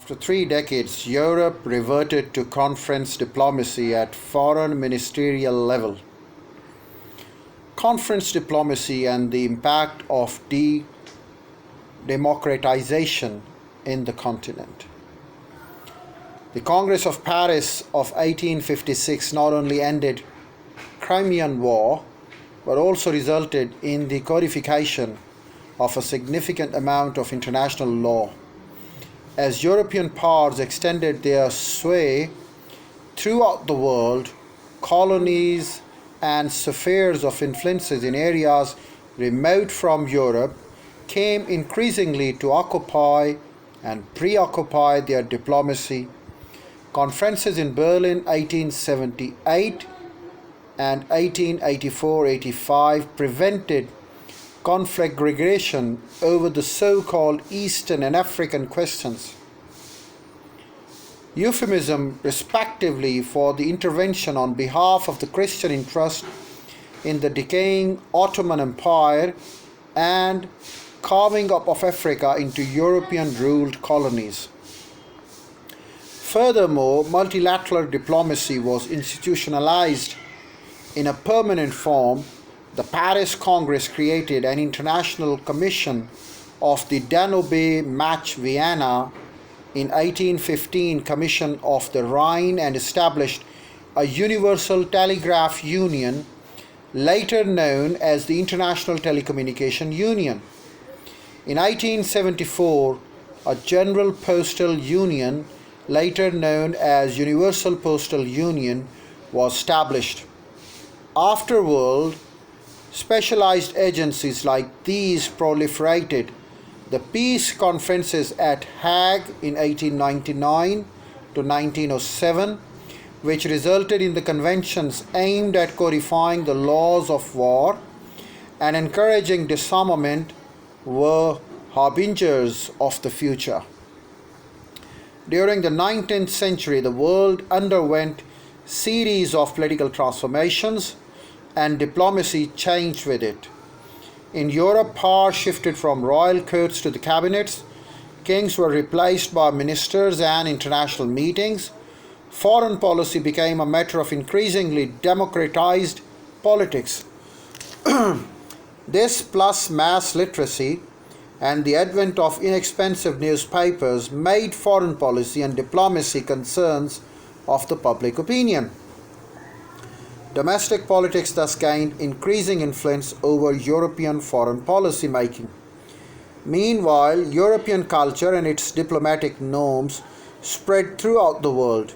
For 3 decades, Europe reverted to conference diplomacy at foreign ministerial level. Conference diplomacy and the impact of democratization in the continent. The Congress of Paris of 1856 not only ended Crimean War but also resulted in the codification of a significant amount of international law. As European powers extended their sway throughout the world, colonies and spheres of influences in areas remote from Europe came increasingly to occupy and preoccupy their diplomacy. Conferences in Berlin 1878 and 1884-85 prevented conflagration over the so-called Eastern and African questions. Euphemism, respectively, for the intervention on behalf of the Christian interest in the decaying Ottoman Empire and carving up of Africa into European-ruled colonies. Furthermore, multilateral diplomacy was institutionalized in a permanent form. The Paris Congress created an international commission of the Danube Match Vienna in 1815, Commission of the Rhine, and established a Universal Telegraph Union, later known as the International Telecommunication Union. In 1874, a General Postal Union, later known as Universal Postal Union, was established. Afterward, specialized agencies like these proliferated. The peace conferences at Hague in 1899 to 1907, which resulted in the conventions aimed at codifying the laws of war and encouraging disarmament, were harbingers of the future. During the 19th century, the world underwent series of political transformations and diplomacy changed with it. In Europe, power shifted from royal courts to the cabinets, kings were replaced by ministers and international meetings. Foreign policy became a matter of increasingly democratized politics. This, plus mass literacy and the advent of inexpensive newspapers, made foreign policy and diplomacy concerns of the public opinion. Domestic politics thus gained increasing influence over European foreign policy making. Meanwhile, European culture and its diplomatic norms spread throughout the world.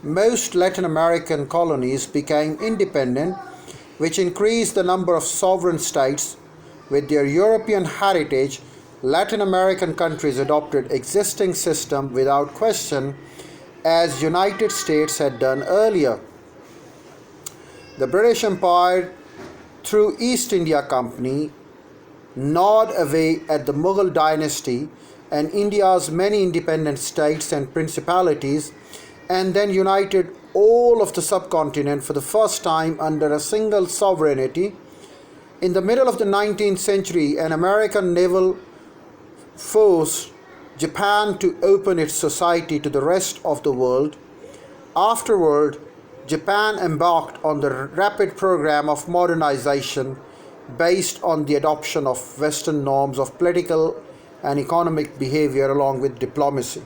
Most Latin American colonies became independent, which increased the number of sovereign states. With their European heritage, Latin American countries adopted existing system without question, as United States had done earlier. The British Empire, through East India Company, gnawed away at the Mughal dynasty and India's many independent states and principalities, and then united all of the subcontinent for the first time under a single sovereignty. In the middle of the 19th century, an American naval forced Japan to open its society to the rest of the world. Afterward, Japan embarked on the rapid program of modernization based on the adoption of Western norms of political and economic behavior along with diplomacy.